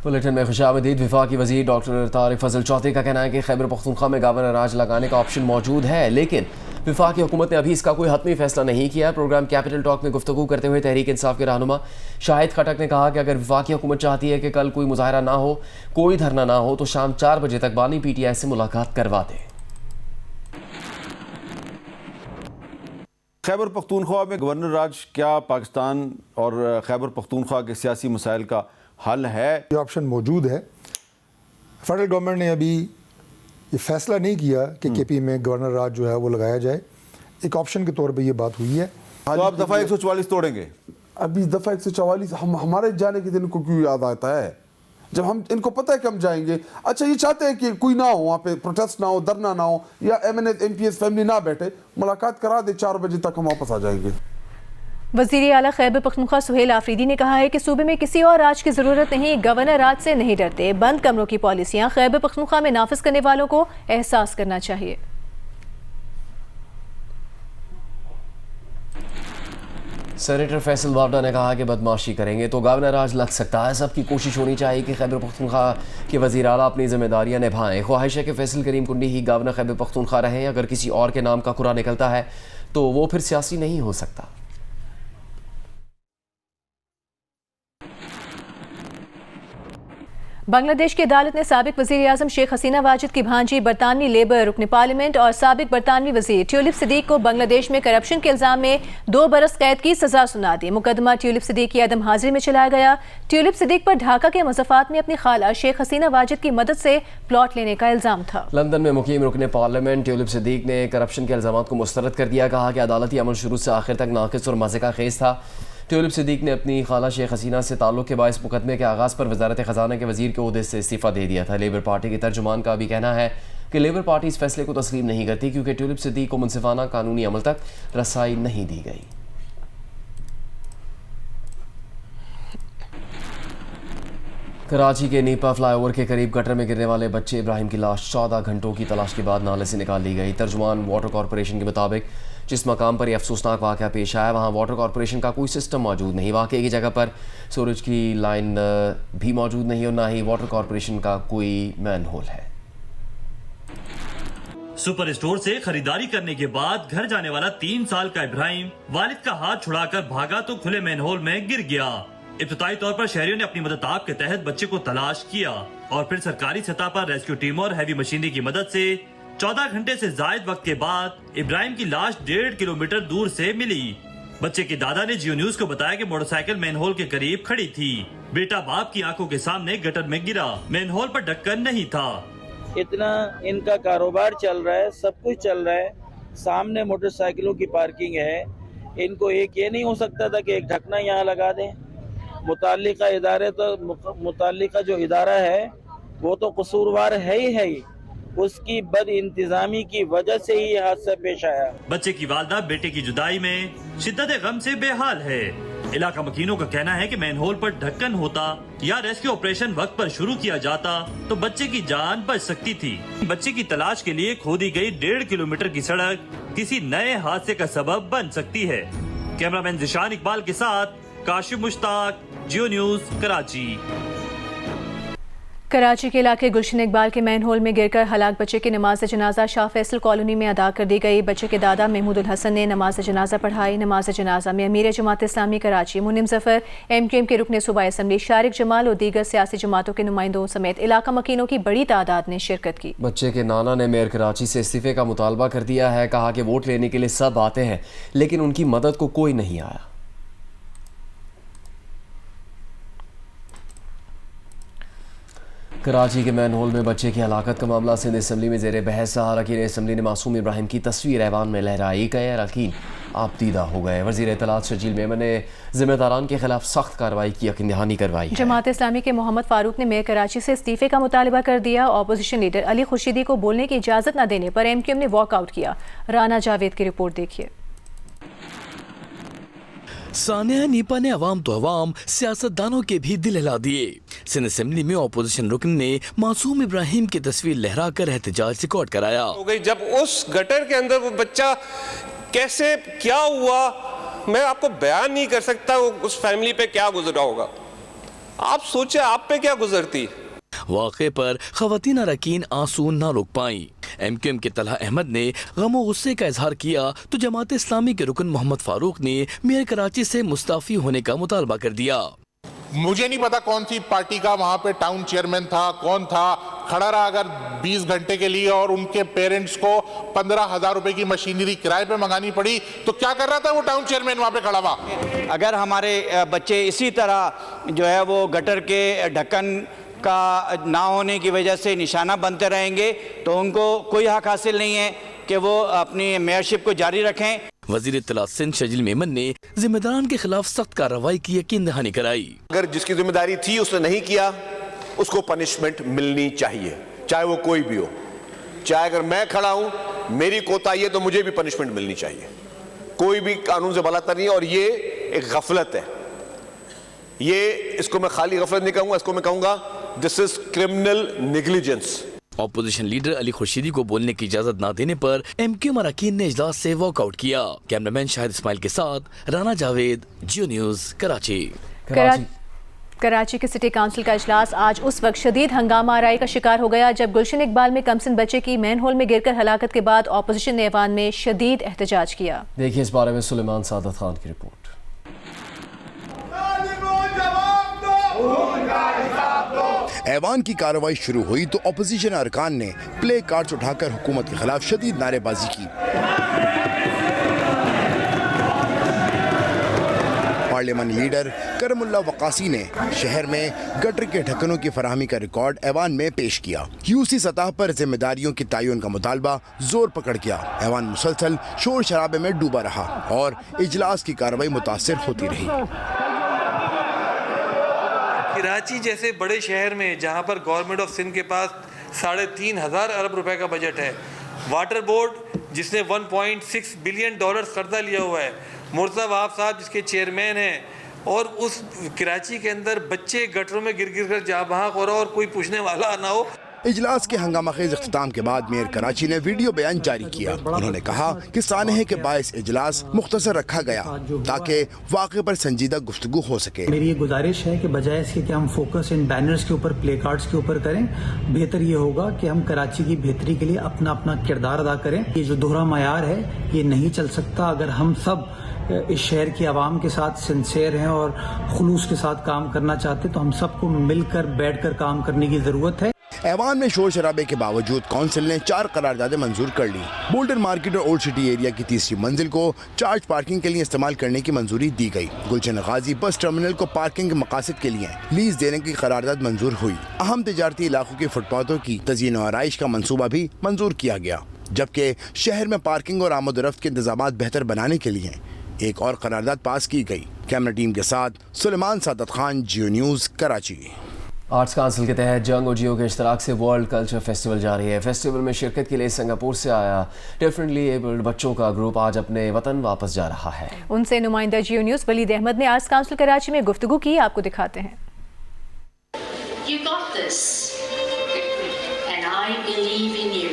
Bulletin में खुशामदीद। वफाकी वज़ीर डॉक्टर तारिक फजल चौधरी का कहना है कि खैबर पख्तूनख्वा में गवर्नर राज लगाने का ऑप्शन मौजूद है, लेकिन वफाकी हुकूमत ने अभी इसका कोई हतमी फैसला नहीं किया। प्रोग्राम कैपिटल टॉक में गुफ्तगू करते हुए तहरीक इंसाफ के रहनुमा शाहिद खटक ने कहा कि अगर वफाकी हुकूमत चाहती है कि कल कोई मुजाहरा ना हो, कोई धरना ना हो, तो शाम 4 बजे तक बानी PTI से मुलाकात करवा दें। खैबर पख्तूनख्वा में गवर्नर राज क्या पाकिस्तान और खैबर पख्तूनख्वा के सियासी मसाइल का हल है? ये ऑप्शन मौजूद है। फेडरल गवर्नमेंट ने अभी ये फैसला नहीं किया कि KP में गवर्नर राज जो है वो लगाया जाए। एक ऑप्शन के तौर पे ये बात हुई है। तो आप दफ़ा 144 तोड़ेंगे? अभी दफ़ा 144 हमारे जाने के दिन को क्यों याद आता है, जब हम इनको पता है कि हम जाएंगे। अच्छा, ये चाहते हैं कि कोई ना हो वहाँ पे, प्रोटेस्ट ना हो, धरना ना हो, या MNS MPS फैमिली ना बैठे, मुलाकात करा दे, 4 बजे तक हम वापस आ जाएंगे। वज़ीर आला खैबर पख्तूनख्वा सुहेल आफरीदी ने कहा है कि सूबे में किसी और राज की ज़रूरत नहीं, गवर्नर राज से नहीं डरते। बंद कमरों की पॉलिसियाँ खैबर पख्तूनख्वा में नाफिज करने वालों को एहसास करना चाहिए। सेनेटर फैसल वावडा ने कहा कि बदमाशी करेंगे तो गवर्नर राज लग सकता है। सबकी कोशिश होनी चाहिए कि खैबर पख्तूनख्वा के वज़ीर आला अपनी जिम्मेदारियां निभाएं। ख्वाहिश है कि फैसल करीम कुंडी ही गवर्नर खैबर पख्तूनख्वा रहें। अगर किसी और के नाम का कुरा निकलता है तो वो फिर सियासी नहीं हो सकता। बांग्लादेश की अदालत ने साबिक वज़ीर आज़म शेख हसीना वाजिद की भांजी बरतानवी लेबर रुकन पार्लियामेंट और साबिक बरतानवी वज़ीर ट्यूलिप सिद्दीक को बांग्लादेश में करप्शन के इल्ज़ाम में 2 बरस कैद की सजा सुना दी। मुकदमा ट्यूलिप सिद्दीक की अदम हाजिरी में चलाया गया। ट्यूलिप सिद्दीक पर ढाका के मज़ाफ़ात में अपनी खाला शेख हसीना वाजिद की मदद से प्लॉट लेने का इल्ज़ाम था। लंदन में मुकीम रुकन पार्लियामेंट ट्यूलिप सिद्दीक ने करप्शन के इल्ज़ामात को मुस्तरद कर दिया। कहा कि अदालती अमल शुरू से आखिर तक नाक़िस और मज़े का खेज था। ट्यूलिप सिद्दीक ने अपनी खाला शेख हसीना से ताल्लुक़ के बायस मुकदमे के आगाज़ पर वज़ारत ख़जाना के वज़ीर के ओहदे से इस्तीफ़ा दे दिया था। लेबर पार्टी के तर्जुमान का भी कहना है कि लेबर पार्टी इस फैसले को तस्लीम नहीं करती क्योंकि ट्यूलिप सिद्दीक को मुनसिफाना कानूनी अमल तक रसाई नहीं दी गई। कराची के नीपा फ्लाईओवर के करीब गटर में गिरने वाले बच्चे इब्राहिम की लाश 14 घंटों की तलाश के बाद नाले से निकाल ली गई। तर्जुमान वाटर कॉरपोरेशन के मुताबिक जिस मकाम पर यह अफसोसनाक वाक़या पेश आया वहाँ वाटर कॉरपोरेशन का कोई सिस्टम मौजूद नहीं। वाक़े की जगह पर सूरज की लाइन भी मौजूद नहीं और ना ही वाटर कॉरपोरेशन का कोई मैन होल है। सुपर स्टोर से खरीदारी करने के बाद घर जाने वाला 3 साल का इब्राहिम वालिद का हाथ छुड़ाकर भागा तो खुले मैनहोल में गिर गया। इब्तिदाई तौर पर शहरियों ने अपनी मदद के तहत बच्चे को तलाश किया और फिर सरकारी सतह पर रेस्क्यू टीम और हैवी मशीनरी की मदद से 14 घंटे से जायद वक्त के बाद इब्राहिम की लाश 1.5 किलोमीटर दूर से मिली। बच्चे के दादा ने जियो न्यूज को बताया कि मोटरसाइकिल मैनहोल के करीब खड़ी थी। बेटा बाप की आंखों के सामने गटर में गिरा। मैनहोल पर ढक्कन नहीं था। इतना इनका कारोबार चल रहा है, सब कुछ चल रहा है, सामने मोटरसाइकिलों की पार्किंग है। इनको एक ये नहीं हो सकता था कि एक ढकना यहाँ लगा दें। मुताल्लिका इदारे तो मुताल्लिका जो इदारा है वो तो कसूरवार है ही, उसकी बद इंतजामी की वजह से ही यह हादसा पेश आया। बच्चे की वालदा बेटे की जुदाई में शिद्दत गम से बेहाल है। इलाका मकीनों का कहना है कि मैनहोल पर ढक्कन होता या रेस्क्यू ऑपरेशन वक्त पर शुरू किया जाता तो बच्चे की जान बच सकती थी। बच्चे की तलाश के लिए खोदी गई 1.5 किलोमीटर की सड़क किसी नए हादसे का सबब बन सकती है। कैमरामैन जिशान इकबाल के साथ काशिफ मुश्ताक, जियो न्यूज, कराची। कराची के इलाके गुलशन इकबाल के मैनहोल में गिरकर हलाक बच्चे की नमाज जनाजा शाह फैसल कॉलोनी में अदा कर दी गई। बच्चे के दादा महमूदुल हसन ने नमाज जनाजा पढ़ाई। नमाज जनाजा में अमीर जमात इस्लामी कराची मुनिम जफर, MQM के रुकने सूबाई असम्बली शारिक जमाल और दीगर सियासी जमातों के नुमाइंदों समेत इलाका मकीनों की बड़ी तादाद ने शिरकत की। बच्चे के नाना ने मेयर कराची से इस्तीफे का मुतालबा कर दिया है। कहा कि वोट लेने के लिए सब आते हैं लेकिन उनकी मदद को कोई नहीं आया। कराची के मैनहोल में बच्चे की हलाकत का मामला सिंध असम्बली में जेर बहस रहा। अरकान असम्बली ने मासूम इब्राहिम की तस्वीर ऐवान में लहराई। कई अरकान आपदीदा हो गए। वज़ीर इत्तलात शजील मेमन ने जिम्मेदारान के खिलाफ सख्त कार्रवाई की यकीन दहानी करवाई। जमात इस्लामी के मोहम्मद फारूक ने मेयर कराची से इस्तीफे का मुतालबा कर दिया। अपोजिशन लीडर अली खुर्शीदी को बोलने की इजाजत न देने पर MQM ने वॉकआउट किया। राना जावेद की रिपोर्ट देखिए। सानिया नीपा ने अवाम तो अवाम सियासतदानों के भी दिल हिला दिए। सिंध असेंबली में अपोजिशन रुकन ने मासूम इब्राहिम की तस्वीर लहराकर एहतजाज रिकॉर्ड कराया। हो गई जब उस गटर के अंदर वो बच्चा कैसे क्या हुआ मैं आपको बयान नहीं कर सकता। उस फैमिली पे क्या गुजरा होगा। आप सोचे आप पे क्या गुजरती। वाक़े पर ख़वातीन अरकान आंसू ना रोक पाई। MQM के तलहा अहमद ने गम गुस्से का इजहार किया तो जमात इस्लामी के रुकन मोहम्मद फारूक ने मेयर कराची से मुस्ताफ़ी होने का मुतालबा कर दिया। मुझे नहीं पता कौन सी पार्टी का वहां पे टाउन चेयरमैन था, कौन था, खड़ा रहा अगर 20 घंटे के लिए और उनके पेरेंट्स को 15,000 रुपए की मशीनरी किराए पे मंगानी पड़ी, तो क्या कर रहा था वो टाउन चेयरमैन वहां पे खड़ा हुआ। अगर हमारे बच्चे इसी तरह जो है वो गटर के ढक्कन का ना होने की वजह से निशाना बनते रहेंगे तो उनको कोई हक हासिल नहीं है कि वो अपनी मेयरशिप को जारी रखें। वज़ीर इत्तलात सिंध शजील मेमन ने जिम्मेदारान के खिलाफ सख्त कार्रवाई की यकीन दहानी कराई। अगर जिसकी जिम्मेदारी थी उसने नहीं किया, उसको पनिशमेंट मिलनी चाहिए, चाहे वो कोई भी हो। चाहे अगर मैं खड़ा हूं, मेरी कोताही है तो मुझे भी पनिशमेंट मिलनी चाहिए। कोई भी कानून से बलात्कार नहीं है और ये एक गफलत है। ये इसको मैं खाली गफलत नहीं कहूंगा, इसको मैं कहूंगा this is criminal negligence. Opposition leader Ali Khurshidi को बोलने की इजाजत न देने पर MQM अरकान ने इजलास से वॉकआउट किया। कैमरामैन शाहिद इस्माइल के साथ राना जावेद, जियो न्यूज़, कराची। कराची के सिटी काउंसिल का इजलास आज उस वक्त शदीद हंगामा आराई का शिकार हो गया जब गुलशन इकबाल में कमसिन बच्चे की मैन होल में गिरकर हलाकत के बाद ऑपोजिशन ने ऐवान में शदीद एहतजाज किया। देखिए इस बारे में सुलेमान सादत खान की रिपोर्ट। ऐवान की कार्रवाई शुरू हुई तो अपोजिशन अरकान ने प्ले कार्ड्स उठाकर हुकूमत के खिलाफ शदीद नारेबाजी की। पार्लियामानी लीडर करमुल्ला वकासी ने शहर में गटर के ढक्कनों की फराहमी का रिकॉर्ड ऐवान में पेश किया। यूसी सतह पर जिम्मेदारियों की तयन का मुतालबा जोर पकड़ गया। ऐवान मुसलसल शोर शराबे में डूबा रहा और इजलास की कार्रवाई मुतासिर होती रही। कराची जैसे बड़े शहर में जहां पर गवर्नमेंट ऑफ सिंध के पास 3,500 अरब रुपए का बजट है, वाटर बोर्ड जिसने $1.6 बिलियन कर्जा लिया हुआ है, मुर्तज़ा वहाब साहब जिसके चेयरमैन हैं, और उस कराची के अंदर बच्चे गटरों में गिर गिर कर जहाँ बहाँ हो रहा और कोई पूछने वाला ना हो। इजलास के हंगामाखेज इख्तिताम के बाद मेयर कराची ने वीडियो बयान जारी किया। उन्होंने कहा कि सानहे के बायस इजलास मुख्तसर रखा गया ताकि वाक़े पर संजीदा गुफ्तगू हो सके। मेरी ये गुजारिश है कि बजाय इसके कि हम फोकस इन बैनर्स के ऊपर, प्ले कार्ड्स के ऊपर करें, बेहतर ये होगा कि हम कराची की बेहतरी के लिए अपना अपना किरदार अदा करें। ये जो दोहरा मयार है ये नहीं चल सकता। अगर हम सब इस शहर की आवाम के साथ सिंसेयर हैं और खुलूस के साथ काम करना चाहते तो हम सबको मिलकर बैठकर काम करने की जरूरत है। ऐवान में शोर शराबे के बावजूद काउंसिल ने 4 करारदादें मंजूर कर ली। बोल्डन मार्केट और ओल्ड सिटी एरिया की तीसरी मंजिल को चार्ज पार्किंग के लिए इस्तेमाल करने की मंजूरी दी गई। गुलशन गाजी बस टर्मिनल को पार्किंग के मकासद के लिए लीज देने की करारदाद मंजूर हुई। अहम तिजारती इलाकों के फुटपाथों की तज़यीन और आराइश का मंसूबा भी मंजूर किया गया, जबकि शहर में पार्किंग और आमद-ओ-रफ्त के इंतजाम बेहतर बनाने के लिए एक और करारदाद पास की गई। कैमरा टीम के साथ सुलेमान सादत खान, जियो न्यूज़, कराची। आर्ट्स काउंसिल के तहत जंग और जियो के इश्तराक से वर्ल्ड कल्चर फेस्टिवल जारी है। फेस्टिवल में शिरकत के लिए सिंगापुर से आया डिफरेंटली एबल्ड बच्चों का ग्रुप आज अपने वतन वापस जा रहा है। उनसे नुमाइंदा जियो न्यूज़ वलीद अहमद ने आर्ट्स काउंसिल कराची में गुफ्तगू की, आपको दिखाते हैं। You got this, and I believe in you.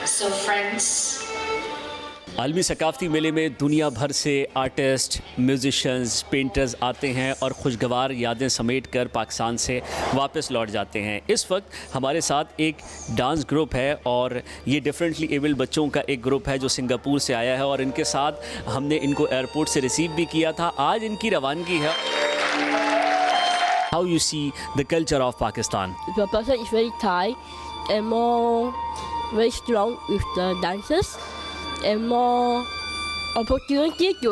So friends, आलमी सकाफ़ती मेले में दुनिया भर से आर्टिस्ट, म्यूज़िशंस, पेंटर्स आते हैं और खुशगवार यादें समेट कर पाकिस्तान से वापस लौट जाते हैं। इस वक्त हमारे साथ एक डांस ग्रुप है और ये डिफरेंटली एबल्ड बच्चों का एक ग्रुप है जो सिंगापुर से आया है और इनके साथ हमने इनको एयरपोर्ट से रिसीव भी किया था। आज इनकी रवानगी है। How you see the culture of Pakistan? The person is very Thai and more very strong with the dances. And more opportunity to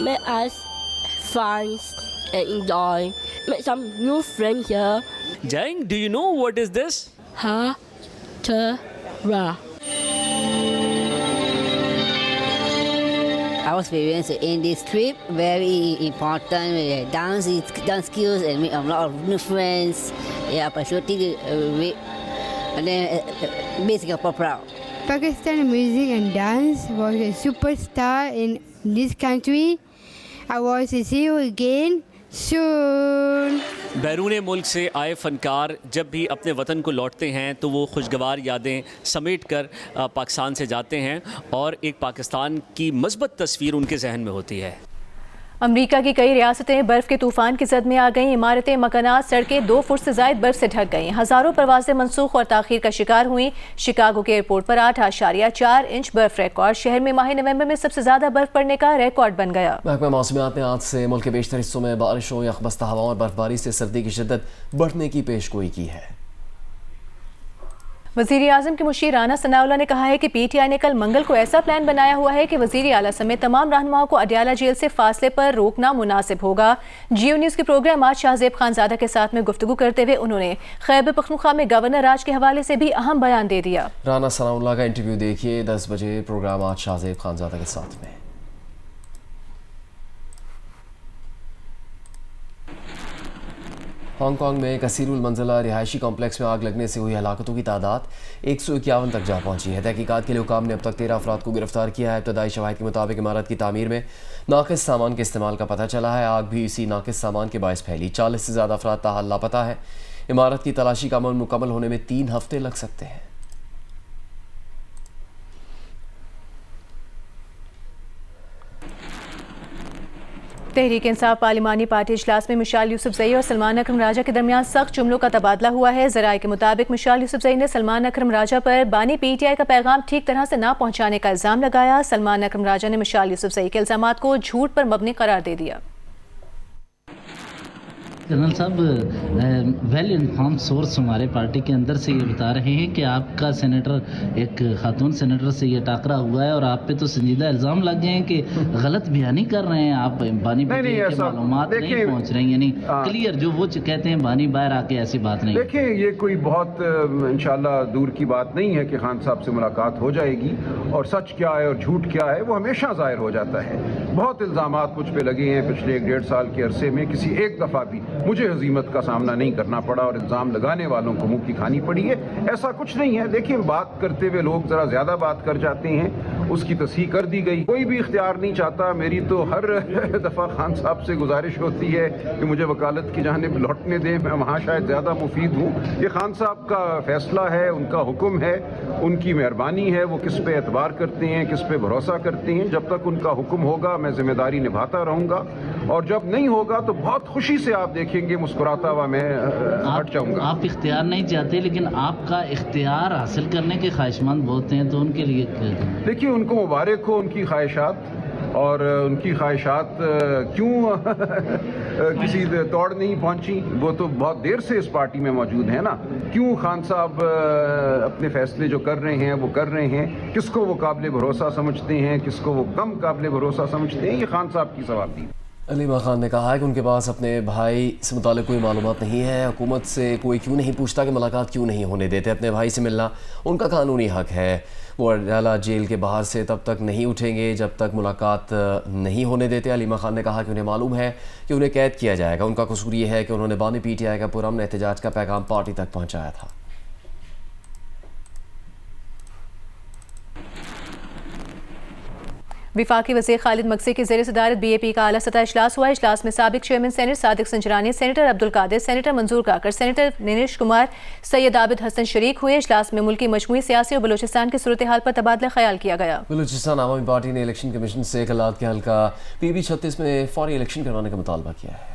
make us fun and enjoy, make some new friends here. Jang, do you know what is this? Ha-ta-ra. Our experience in this trip very important. Dance skills and make a lot of new friends. Yeah, opportunity and then basically proud. Pakistan music and dance was a superstar in this country. I want to see you again soon. बैरून मुल्क से आए फ़नकार जब भी अपने वतन को लौटते हैं तो वो खुशगवार यादें समेट कर पाकिस्तान से जाते हैं और एक पाकिस्तान की मज़बूत तस्वीर उनके जहन में होती है। अमेरिका की कई रियासतें बर्फ के तूफान की जद में आ गईं। इमारतें, मकानात, सड़कें 2 फुट से ज्यादा बर्फ से ढक गईं। हजारों परवाजें मनसूख और ताखीर का शिकार हुई। शिकागो के एयरपोर्ट पर 8.4 इंच बर्फ रिकॉर्ड। शहर में माह नवंबर में सबसे ज्यादा बर्फ पड़ने का रिकॉर्ड बन गया। महकमा मौसमियात ने आज से मुल्क के बेशतर हिस्सों में बारिशों या खबस्ता हवाओं और बर्फबारी से सर्दी की शिद्दत बढ़ने की पेशगोई की है। वज़ीर आज़म के मुशीर राना सनाउल्लाह ने कहा है कि PTI ने कल मंगल को ऐसा प्लान बनाया हुआ है कि वज़ीर आला समेत तमाम रहनुमाओं को अडियाला जेल से फासले पर रोकना मुनासिब होगा। GO न्यूज़ के प्रोग्राम आज शाहजेब खानजादा के साथ में गुफ्तगू करते हुए उन्होंने खैबर पख्तूनख्वा में गवर्नर राज के हवाले से भी अहम बयान दे दिया। राना सनाउल्लाह का इंटरव्यू देखिए 10 बजे प्रोग्राम आज शाहजेब खानजादा के साथ में। हांगकांग में कसीरुल मंजिला रिहायशी कॉम्प्लेक्स में आग लगने से हुई हलाकतों की तादाद 151 तक जा पहुंची है। तहकीकात के लिए हुकाम ने अब तक 13 अफराद को गिरफ्तार किया है। इब्तदाई शवाहिद के मुताबिक इमारत की तामीर में नाकिस सामान के इस्तेमाल का पता चला है। आग भी इसी नाकिस सामान के बायस फैली। 40 से ज़्यादा अफराद ताहाल लापता है। इमारत की तलाशी का अमल मुकम्मल होने में 3 हफ्ते लग सकते हैं। तहरीक इंसाफ पार्लिमानी पार्टी इजलास में मिशाल यूसुफजई और सलमान अकरम राजा के दरमियान सख्त जुमलों का तबादला हुआ है। ज़राए के मुताबिक मिशाल यूसुफजई ने सलमान अकरम राजा पर बानी PTI का पैगाम ठीक तरह से ना पहुंचाने का इल्ज़ाम लगाया। सलमान अकरम राजा ने मिशाल यूसुफजई के इल्ज़ामात को झूठ पर मबनी करार दे दिया। जनरल साहब वेल इन्फॉर्म सोर्स हमारे पार्टी के अंदर से ये बता रहे हैं कि आपका सेनेटर एक खातून सेनेटर से ये टाकरा हुआ है और आप पे तो संजीदा इल्ज़ाम लग गए हैं कि गलत बयानी कर रहे हैं आप। बानी के मालूमात नहीं पहुंच रही, यानी क्लियर जो वो कहते हैं बानी बाहर आके ऐसी बात नहीं। देखिए ये कोई बहुत इंशाल्लाह दूर की बात नहीं है कि खान साहब से मुलाकात हो जाएगी और सच क्या है और झूठ क्या है वो हमेशा जाहिर हो जाता है। बहुत इल्ज़ामात मुझ पे लगे हैं पिछले 1-1.5 साल के अरसे में, किसी एक दफ़ा भी मुझे हजीमत का सामना नहीं करना पड़ा और इल्ज़ाम लगाने वालों को मुंह की खानी पड़ी है। ऐसा कुछ नहीं है। देखिए बात करते हुए लोग ज़रा ज़्यादा बात कर जाते हैं, उसकी तस्हीह कर दी गई। कोई भी इख्तियार नहीं चाहता। मेरी तो हर दफ़ा खान साहब से गुजारिश होती है कि मुझे वकालत की जानिब लौटने दें, मैं वहाँ शायद ज़्यादा मुफीद हूँ। ये खान साहब का फैसला है, उनका हुक्म है, उनकी मेहरबानी है, वो किस पे एतबार करते हैं, किस पे भरोसा करते हैं। जब तक उनका हुक्म होगा मैं जिम्मेदारी निभाता रहूँगा और जब नहीं होगा तो बहुत खुशी से आप देखेंगे मुस्कुराता हुआ मैं हट जाऊंगा। आप इख्तियार नहीं चाहते लेकिन आपका इख्तियार हासिल करने के ख्वाहिशमंद बहुत हैं, तो उनके लिए देखिए उनको मुबारक हो उनकी ख्वाहिशात, और उनकी ख्वाहिशात क्यों किसी तोड़ नहीं पहुंची। वो तो बहुत देर से इस पार्टी में मौजूद है ना। क्यों खान साहब अपने फैसले जो कर रहे हैं वो कर रहे हैं, किसको वो काबिल भरोसा समझते हैं, किसको वो कम काबिल भरोसा समझते हैं, ये खान साहब की सवाल थी। अलीमा खान ने कहा है कि उनके पास अपने भाई से मुताल्लिक़ कोई मालूमात नहीं है। हुकूमत से कोई क्यों नहीं पूछता कि मुलाकात क्यों नहीं होने देते। अपने भाई से मिलना उनका कानूनी हक है। वो अडियाला जेल के बाहर से तब तक नहीं उठेंगे जब तक मुलाकात नहीं होने देते। अलीमा खान ने कहा कि उन्हें मालूम है कि उन्हें कैद किया जाएगा। उनका कसूर ये है कि उन्होंने बानी PTI का पुरअमन एहतजाज का पैगाम पार्टी तक पहुँचाया था। विफाकी वज़ीर खालिद मकसी की ज़ेर सदारत BAP का आला सतह इजलास हुआ। इजलास में साबिक chairman senate Sadiq Sanjrani, senator Abdul Qadir, senator Manzoor Kakar, senator नीनिश कुमार, सैयद आबिद हसन शरीक हुए। इजलास में मुल्की मजमूई सियासी और बलूचिस्तान की सूरत हाल पर तबादला ख्याल किया गया। बलूचिस्तान आवामी पार्टी ने इलेक्शन कमीशन से कलात के हल्का PB 36 में फौरी इलेक्शन करवाने का मुतालबा किया है।